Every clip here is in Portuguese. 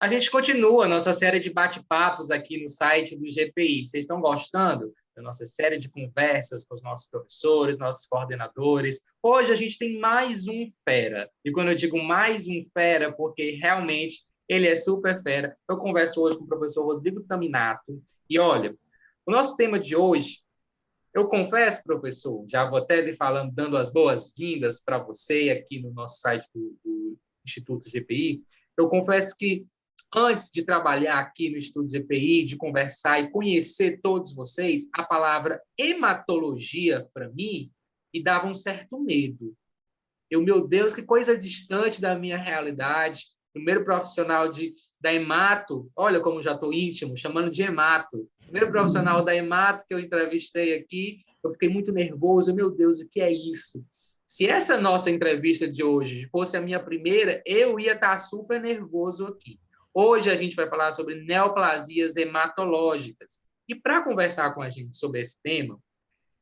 A gente continua a nossa série de bate-papos aqui no site do GPI. Vocês estão gostando da nossa série de conversas com os nossos professores, nossos coordenadores? Hoje a gente tem mais um fera. E quando eu digo mais um fera, porque realmente ele é super fera. Eu converso hoje com o professor Rodrigo Taminato. E olha, o nosso tema de hoje, eu confesso, professor, já vou até lhe falando, dando as boas-vindas para você aqui no nosso site do Instituto GPI. Eu confesso que antes de trabalhar aqui no Instituto GPI, de conversar e conhecer todos vocês, a palavra hematologia, para mim, me dava um certo medo. Meu Deus, que coisa distante da minha realidade. Primeiro profissional da hemato, olha como já estou íntimo, chamando de hemato. Primeiro profissional da hemato que eu entrevistei aqui, eu fiquei muito nervoso. Meu Deus, o que é isso? Se essa nossa entrevista de hoje fosse a minha primeira, eu ia estar super nervoso aqui. Hoje a gente vai falar sobre neoplasias hematológicas. E para conversar com a gente sobre esse tema,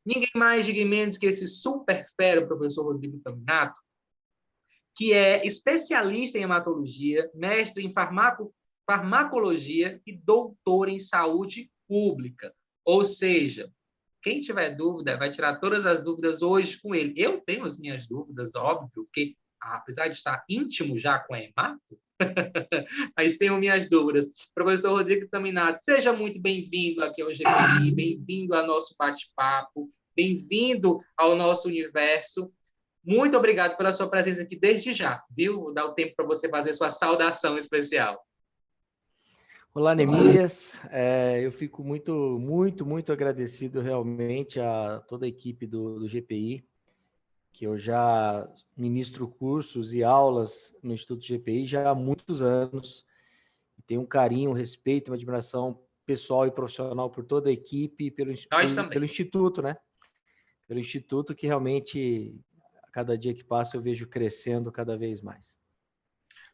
ninguém mais, ninguém menos que esse super fera, o professor Rodrigo Taminato, que é especialista em hematologia, mestre em farmacologia e doutor em saúde pública. Ou seja, quem tiver dúvida vai tirar todas as dúvidas hoje com ele. Eu tenho as minhas dúvidas, óbvio, porque apesar de estar íntimo já com a hemato, mas tenho minhas dúvidas. Professor Rodrigo Taminato, seja muito bem-vindo aqui ao GPI, bem-vindo ao nosso bate-papo, bem-vindo ao nosso universo. Muito obrigado pela sua presença aqui desde já, viu? Vou dar o tempo para você fazer sua saudação especial. Olá, Neemias. Eu fico muito agradecido realmente a toda a equipe do GPI, que eu já ministro cursos e aulas no Instituto GPI já há muitos anos. Tenho um carinho, um respeito, uma admiração pessoal e profissional por toda a equipe e pelo Instituto, né? Pelo Instituto, que realmente, a cada dia que passa, eu vejo crescendo cada vez mais.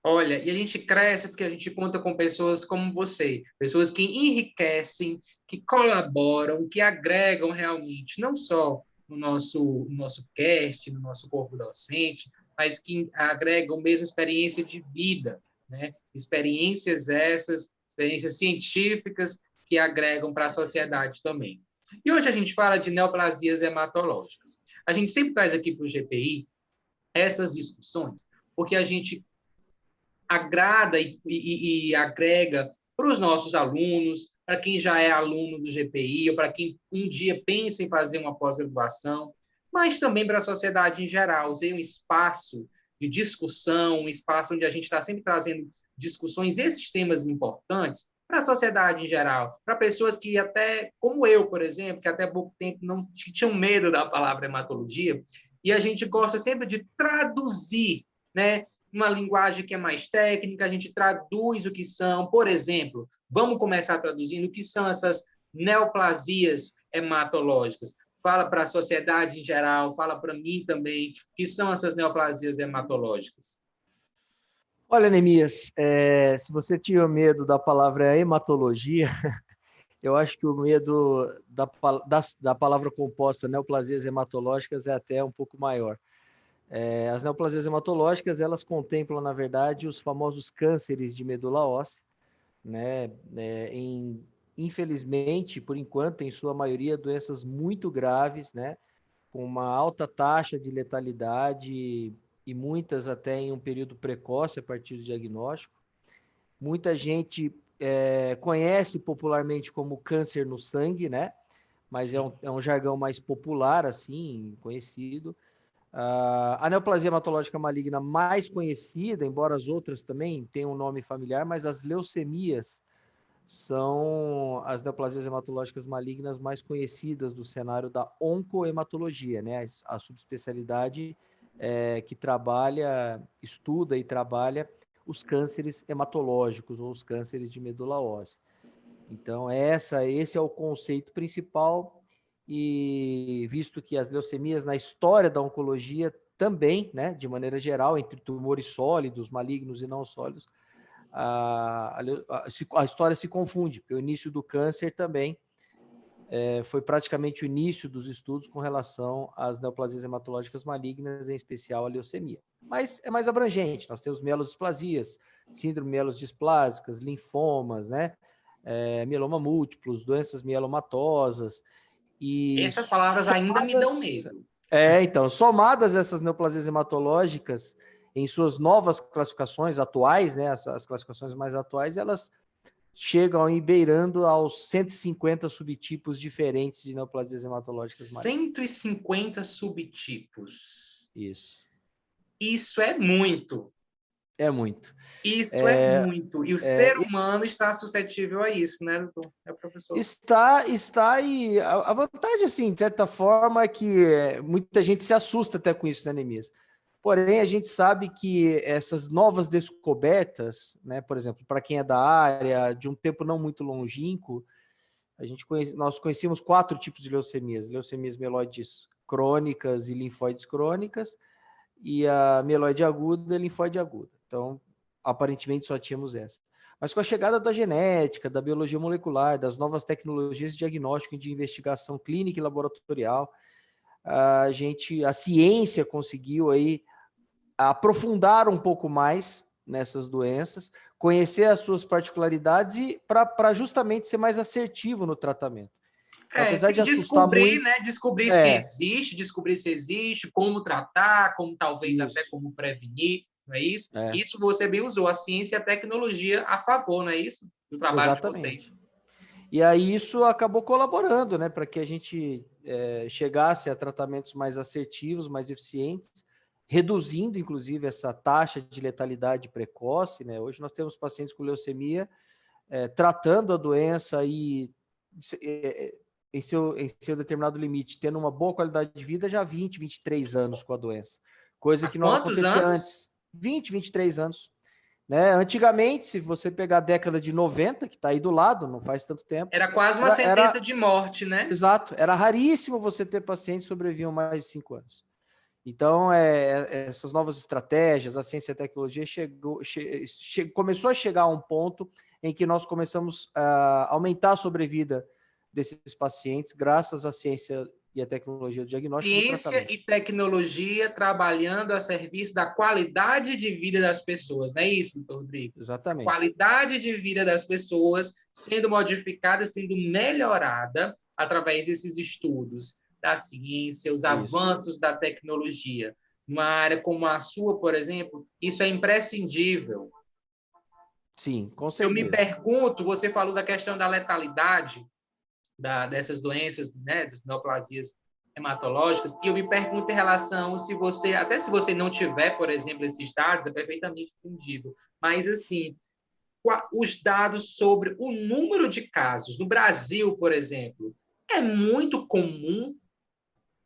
Olha, e a gente cresce porque a gente conta com pessoas como você, pessoas que enriquecem, que colaboram, que agregam realmente, não só no nosso cast, no nosso corpo docente, mas que agregam mesmo experiência de vida, né? Experiências científicas que agregam para a sociedade também. E hoje a gente fala de neoplasias hematológicas. A gente sempre traz aqui para o GPI essas discussões, porque a gente agrada e agrega para os nossos alunos, para quem já é aluno do GPI, ou para quem um dia pensa em fazer uma pós-graduação, mas também para a sociedade em geral. Usei um espaço de discussão, um espaço onde a gente está sempre trazendo discussões, esses temas importantes, para a sociedade em geral, para pessoas que até, como eu, por exemplo, que até pouco tempo não tinham medo da palavra hematologia, e a gente gosta sempre de traduzir, né, uma linguagem que é mais técnica, a gente traduz o que são, por exemplo, vamos começar traduzindo o que são essas neoplasias hematológicas. Fala para a sociedade em geral, fala para mim também, o que são essas neoplasias hematológicas. Olha, Neemias, se você tinha medo da palavra hematologia, eu acho que o medo da palavra composta neoplasias hematológicas é até um pouco maior. As neoplasias hematológicas, elas contemplam, na verdade, os famosos cânceres de medula óssea, né? Infelizmente, por enquanto, em sua maioria, doenças muito graves, né? Com uma alta taxa de letalidade e muitas até em um período precoce a partir do diagnóstico. Muita gente conhece popularmente como câncer no sangue, né? Mas é um jargão mais popular, assim, conhecido. A neoplasia hematológica maligna mais conhecida, embora as outras também tenham um nome familiar, mas as leucemias são as neoplasias hematológicas malignas mais conhecidas do cenário da oncohematologia, né? A subespecialidade que estuda e trabalha os cânceres hematológicos ou os cânceres de medula óssea. Então, esse é o conceito principal, e visto que as leucemias na história da oncologia também, né, de maneira geral, entre tumores sólidos, malignos e não sólidos, a história se confunde, porque o início do câncer também foi praticamente o início dos estudos com relação às neoplasias hematológicas malignas, em especial a leucemia. Mas é mais abrangente, nós temos mielodisplasias, síndrome mielodisplásicas, linfomas, né? Mieloma múltiplos, doenças mielomatosas. E Essas palavras ainda me dão medo. então, somadas essas neoplasias hematológicas, em suas novas classificações atuais, né? As classificações mais atuais, elas chegam aí beirando aos 150 subtipos diferentes de neoplasias hematológicas malignas. 150 subtipos. Isso. Isso é muito. É muito. Isso é muito. E o ser humano está suscetível a isso, né, doutor? Professor? Está e a vantagem, assim, de certa forma, é que muita gente se assusta até com isso, né, Neemias? Porém, a gente sabe que essas novas descobertas, né, por exemplo, para quem é da área, de um tempo não muito longínquo, nós conhecíamos 4 tipos de leucemias: leucemias mieloides crônicas e linfóides crônicas, e a mieloide aguda e linfóide aguda. Então, aparentemente só tínhamos essa. Mas com a chegada da genética, da biologia molecular, das novas tecnologias de diagnóstico e de investigação clínica e laboratorial, a ciência conseguiu aí aprofundar um pouco mais nessas doenças, conhecer as suas particularidades e para justamente ser mais assertivo no tratamento. Então, apesar de assustar muito, né? Descobrir se existe, como tratar, como talvez até como prevenir, não é isso? Isso você bem usou, a ciência e a tecnologia a favor, não é isso? Do trabalho de vocês. E aí isso acabou colaborando, né, para que a gente chegasse a tratamentos mais assertivos, mais eficientes, reduzindo, inclusive, essa taxa de letalidade precoce, né? Hoje nós temos pacientes com leucemia tratando a doença e em seu determinado limite, tendo uma boa qualidade de vida já há 20, 23 anos com a doença. Coisa que não acontecia antes. 20, 23 anos. Né? Antigamente, se você pegar a década de 90, que está aí do lado, não faz tanto tempo... Era quase uma sentença de morte, né? Exato. Era raríssimo você ter pacientes que sobreviviam mais de 5 anos. Então, essas novas estratégias, a ciência e a tecnologia começou a chegar a um ponto em que nós começamos a aumentar a sobrevida desses pacientes, graças à ciência e à tecnologia do diagnóstico e do tratamento. Ciência e tecnologia trabalhando a serviço da qualidade de vida das pessoas, não é isso, doutor Rodrigo? Exatamente. A qualidade de vida das pessoas sendo modificada, sendo melhorada através desses estudos da ciência, os avanços da tecnologia. Numa área como a sua, por exemplo, isso é imprescindível. Sim, com certeza. Eu me pergunto, você falou da questão da letalidade dessas doenças, né, das neoplasias hematológicas, e eu me pergunto em relação se você, até se você não tiver, por exemplo, esses dados, é perfeitamente entendível, mas assim, os dados sobre o número de casos no Brasil, por exemplo, é muito comum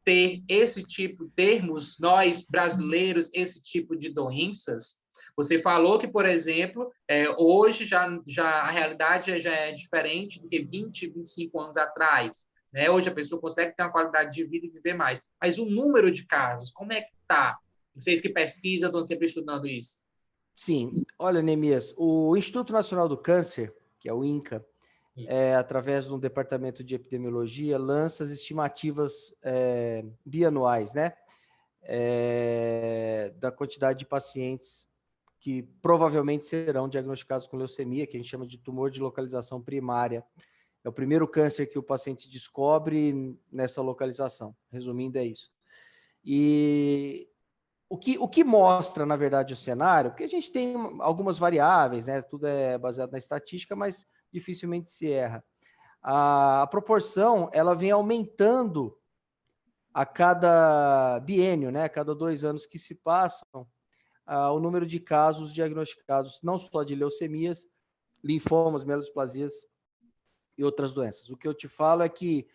ter esse tipo, termos nós brasileiros esse tipo de doenças. Você falou que, por exemplo, hoje já a realidade já é diferente do que 20, 25 anos atrás. Né? Hoje a pessoa consegue ter uma qualidade de vida e viver mais. Mas o número de casos, como é que está? Vocês que pesquisam estão sempre estudando isso. Sim. Olha, Neemias, o Instituto Nacional do Câncer, que é o INCA, através de um departamento de epidemiologia, lança as estimativas bianuais, né? Da quantidade de pacientes que provavelmente serão diagnosticados com leucemia, que a gente chama de tumor de localização primária. É o primeiro câncer que o paciente descobre nessa localização. Resumindo, é isso. E o que mostra, na verdade, o cenário, porque a gente tem algumas variáveis, né? Tudo é baseado na estatística, mas dificilmente se erra. A proporção, ela vem aumentando a cada biênio, né? A cada 2 anos que se passam, o número de casos diagnosticados, não só de leucemias, linfomas, mielodisplasias e outras doenças. O que eu te falo é que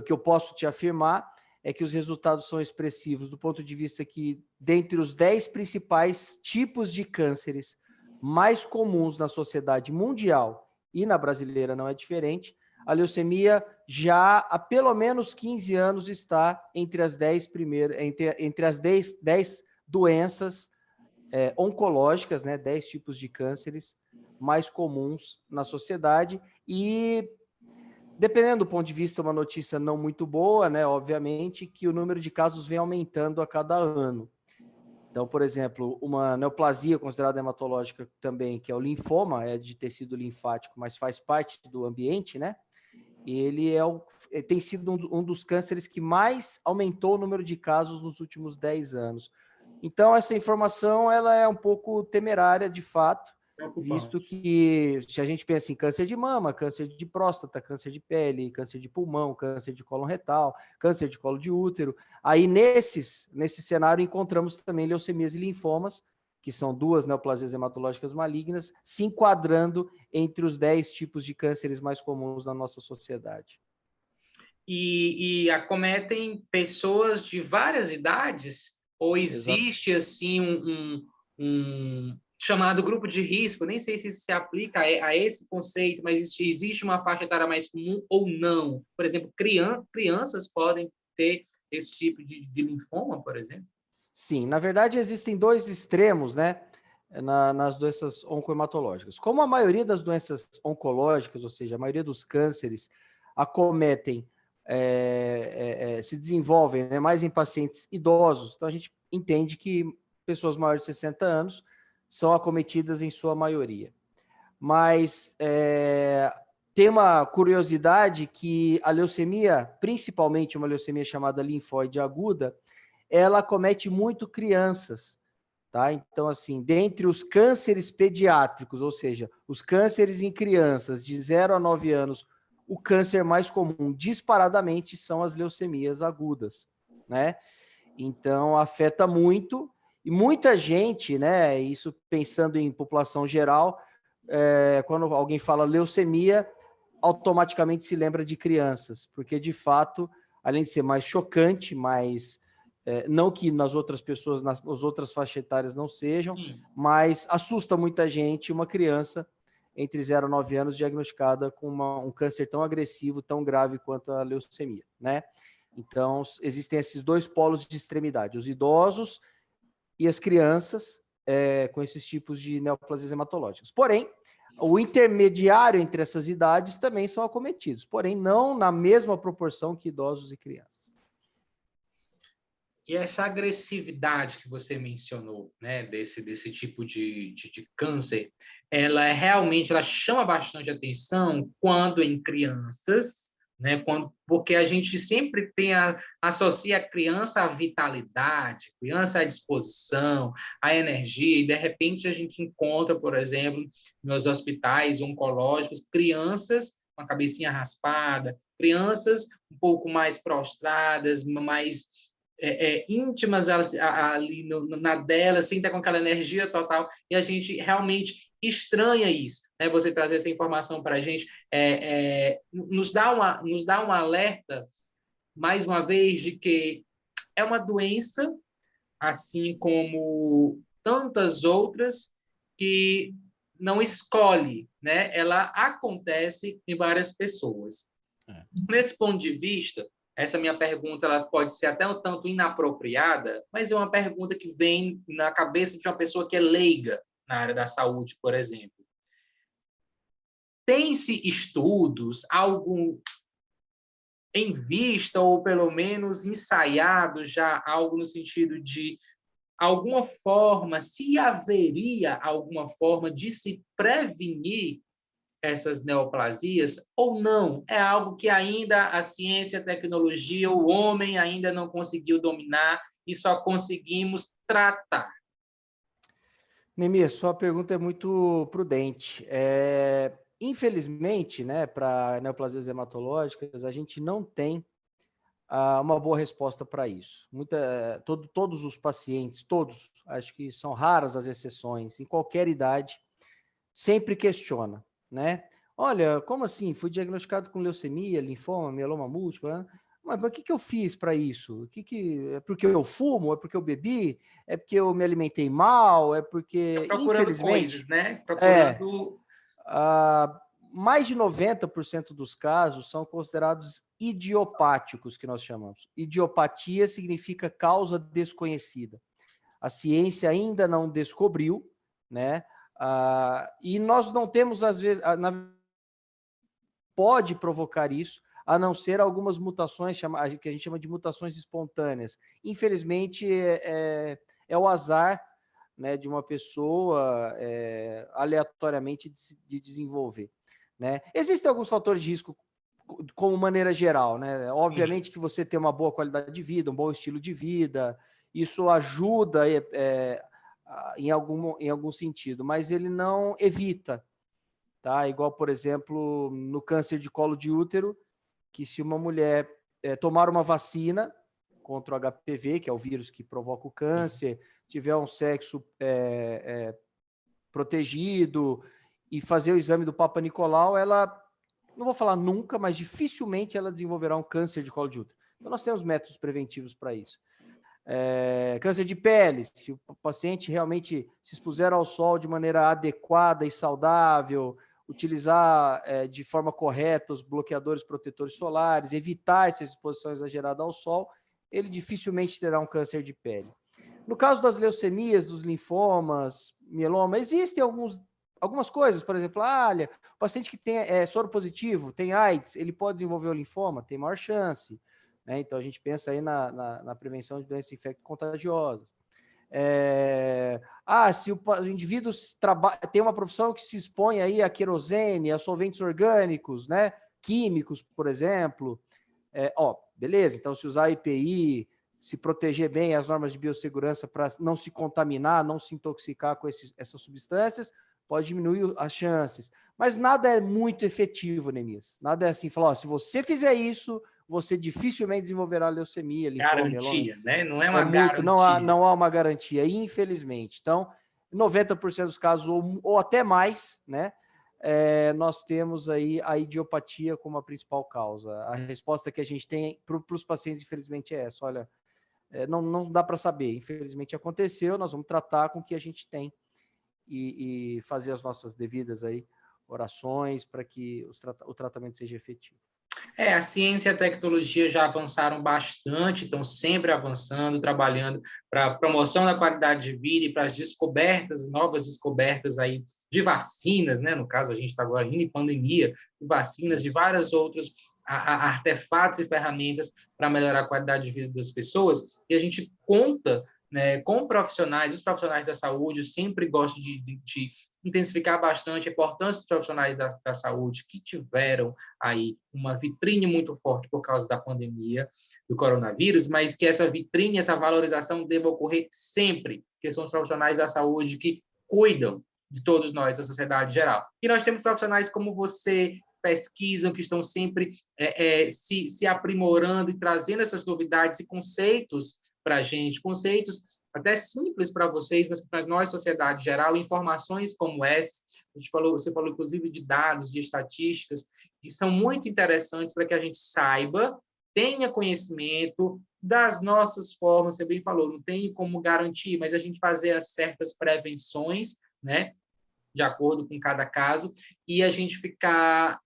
eu posso te afirmar é que os resultados são expressivos do ponto de vista que, dentre os 10 principais tipos de cânceres mais comuns na sociedade mundial, e na brasileira não é diferente, a leucemia já há pelo menos 15 anos está entre as 10 primeiras, entre as 10 doenças oncológicas, né, 10 tipos de cânceres mais comuns na sociedade, e Dependendo do ponto de vista, uma notícia não muito boa, né? Obviamente que o número de casos vem aumentando a cada ano. Então, por exemplo, uma neoplasia considerada hematológica também, que é o linfoma, é de tecido linfático, mas faz parte do ambiente, né? Ele tem sido um dos cânceres que mais aumentou o número de casos nos últimos 10 anos. Então, essa informação ela é um pouco temerária, de fato, visto que se a gente pensa em câncer de mama, câncer de próstata, câncer de pele, câncer de pulmão, câncer de cólon retal, câncer de colo de útero, aí nesse cenário encontramos também leucemias e linfomas, que são duas neoplasias hematológicas malignas, se enquadrando entre os 10 tipos de cânceres mais comuns na nossa sociedade. E acometem pessoas de várias idades? Ou existe, assim, um chamado grupo de risco? Nem sei se isso se aplica a esse conceito, mas existe uma faixa etária mais comum ou não? Por exemplo, crianças podem ter esse tipo de linfoma, por exemplo? Sim, na verdade existem dois extremos, né, nas doenças oncohematológicas. Como a maioria das doenças oncológicas, ou seja, a maioria dos cânceres acometem, se desenvolvem, né, mais em pacientes idosos, então a gente entende que pessoas maiores de 60 anos são acometidas em sua maioria. Mas tem uma curiosidade que a leucemia, principalmente uma leucemia chamada linfóide aguda, ela acomete muito crianças, tá? Então, assim, dentre os cânceres pediátricos, ou seja, os cânceres em crianças de 0 a 9 anos, o câncer mais comum, disparadamente, são as leucemias agudas, né? Então, afeta muito, e muita gente, né, isso pensando em população geral, quando alguém fala leucemia, automaticamente se lembra de crianças, porque, de fato, além de ser mais chocante, mais não que nas outras pessoas, nas outras faixas etárias não sejam, sim, mas assusta muita gente uma criança entre 0 a 9 anos diagnosticada com um câncer tão agressivo, tão grave quanto a leucemia, né? Então, existem esses dois polos de extremidade, os idosos e as crianças com esses tipos de neoplasias hematológicas. Porém, o intermediário entre essas idades também são acometidos, porém não na mesma proporção que idosos e crianças. E essa agressividade que você mencionou, né, desse tipo de câncer, ela chama bastante atenção quando em crianças, né, porque a gente sempre associa a criança à vitalidade, criança à disposição, à energia, e de repente a gente encontra, por exemplo, nos hospitais oncológicos, crianças com a cabecinha raspada, crianças um pouco mais prostradas, mais íntimas ali na dela, assim, tá com aquela energia total, e a gente realmente estranha isso, né? Você trazer essa informação para a gente nos dá um alerta, mais uma vez, de que é uma doença, assim como tantas outras, que não escolhe, né? Ela acontece em várias pessoas. Nesse ponto de vista, essa minha pergunta ela pode ser até um tanto inapropriada, mas é uma pergunta que vem na cabeça de uma pessoa que é leiga na área da saúde, por exemplo. Tem-se estudos, algo em vista, ou pelo menos ensaiado já, algo no sentido de alguma forma, se haveria alguma forma de se prevenir essas neoplasias ou não? É algo que ainda a ciência, a tecnologia, o homem ainda não conseguiu dominar e só conseguimos tratar? Neemias, sua pergunta é muito prudente. Infelizmente, né, para neoplasias hematológicas, a gente não tem uma boa resposta para isso. Todos os pacientes, todos, acho que são raras as exceções, em qualquer idade, sempre questiona, né? Olha, como assim? Fui diagnosticado com leucemia, linfoma, mieloma múltiplo, né? Mas o que eu fiz para isso? É porque eu fumo? É porque eu bebi? É porque eu me alimentei mal? É porque, Procurando infelizmente, coisas, né? Procurando... mais de 90% dos casos são considerados idiopáticos, que nós chamamos. Idiopatia significa causa desconhecida. A ciência ainda não descobriu, né? E nós não temos, às vezes, pode provocar isso, a não ser algumas mutações, que a gente chama de mutações espontâneas. Infelizmente, é o azar, né, de uma pessoa aleatoriamente de desenvolver, né? Existem alguns fatores de risco como maneira geral, né? Obviamente que você ter uma boa qualidade de vida, um bom estilo de vida, isso ajuda em algum sentido, mas ele não evita, tá? Igual, por exemplo, no câncer de colo de útero, que se uma mulher tomar uma vacina contra o HPV, que é o vírus que provoca o câncer, sim, tiver um sexo protegido e fazer o exame do Papa Nicolau, ela, não vou falar nunca, mas dificilmente ela desenvolverá um câncer de colo de útero. Então, nós temos métodos preventivos para isso. Câncer de pele, se o paciente realmente se expuser ao sol de maneira adequada e saudável, utilizar de forma correta os bloqueadores protetores solares, evitar essa exposição exagerada ao sol, ele dificilmente terá um câncer de pele. No caso das leucemias, dos linfomas, mieloma, existem algumas coisas, por exemplo, olha, o paciente que tem soro positivo, tem AIDS, ele pode desenvolver o linfoma, tem maior chance, né? Então a gente pensa aí na prevenção de doenças infecto-contagiosas. Se o indivíduo tem uma profissão que se expõe aí a querosene, a solventes orgânicos, né, químicos, por exemplo, beleza, então se usar EPI, se proteger bem as normas de biossegurança para não se contaminar, não se intoxicar com essas substâncias, pode diminuir as chances. Mas nada é muito efetivo, Neemias. Nada é assim, falar, se você fizer isso, você dificilmente desenvolverá leucemia, linfoma, garantia, né? Não é uma garantia. Não há uma garantia, infelizmente. Então, 90% dos casos, ou até mais, né? Nós temos aí a idiopatia como a principal causa. A resposta que a gente tem para os pacientes, infelizmente, é essa. Olha, não dá para saber. Infelizmente aconteceu, nós vamos tratar com o que a gente tem e fazer as nossas devidas aí orações para que o tratamento seja efetivo. A ciência e a tecnologia já avançaram bastante, estão sempre avançando, trabalhando para a promoção da qualidade de vida e para as descobertas, novas descobertas aí de vacinas, né? No caso, a gente está agora em pandemia, de vacinas, de vários outros artefatos e ferramentas para melhorar a qualidade de vida das pessoas, e a gente conta, né, com profissionais, os profissionais da saúde, eu sempre gosto de intensificar bastante a importância dos profissionais da saúde que tiveram aí uma vitrine muito forte por causa da pandemia do coronavírus, mas que essa vitrine, essa valorização deva ocorrer sempre, porque são os profissionais da saúde que cuidam de todos nós, da sociedade geral. E nós temos profissionais como você, pesquisam, que estão sempre se aprimorando e trazendo essas novidades e conceitos para a gente, conceitos até simples para vocês, mas para nós, sociedade geral, informações como essa, você falou inclusive de dados, de estatísticas, que são muito interessantes para que a gente saiba, tenha conhecimento das nossas formas, você bem falou, não tem como garantir, mas a gente fazer as certas prevenções, né, de acordo com cada caso, e a gente ficar,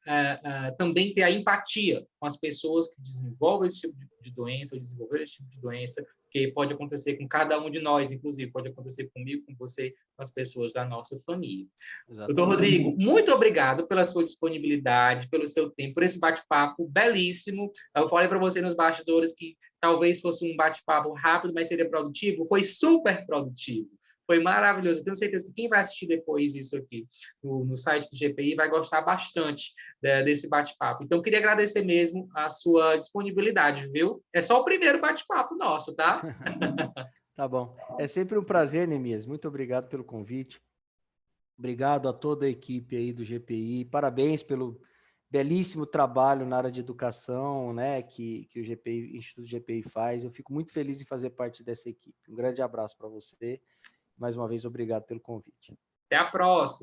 também ter a empatia com as pessoas que desenvolvem esse tipo de doença, ou desenvolveram esse tipo de doença, que pode acontecer com cada um de nós, inclusive, pode acontecer comigo, com você, com as pessoas da nossa família. Exatamente. Doutor Rodrigo, muito obrigado pela sua disponibilidade, pelo seu tempo, por esse bate-papo belíssimo. Eu falei para você nos bastidores que talvez fosse um bate-papo rápido, mas seria produtivo. Foi super produtivo. Foi maravilhoso. Eu tenho certeza que quem vai assistir depois isso aqui no site do GPI vai gostar bastante desse bate-papo. Então, queria agradecer mesmo a sua disponibilidade, viu? É só o primeiro bate-papo nosso, tá? Tá bom. É sempre um prazer, Neemias. Muito obrigado pelo convite. Obrigado a toda a equipe aí do GPI. Parabéns pelo belíssimo trabalho na área de educação, né, que o GPI, Instituto GPI faz. Eu fico muito feliz em fazer parte dessa equipe. Um grande abraço para você. Mais uma vez, obrigado pelo convite. Até a próxima.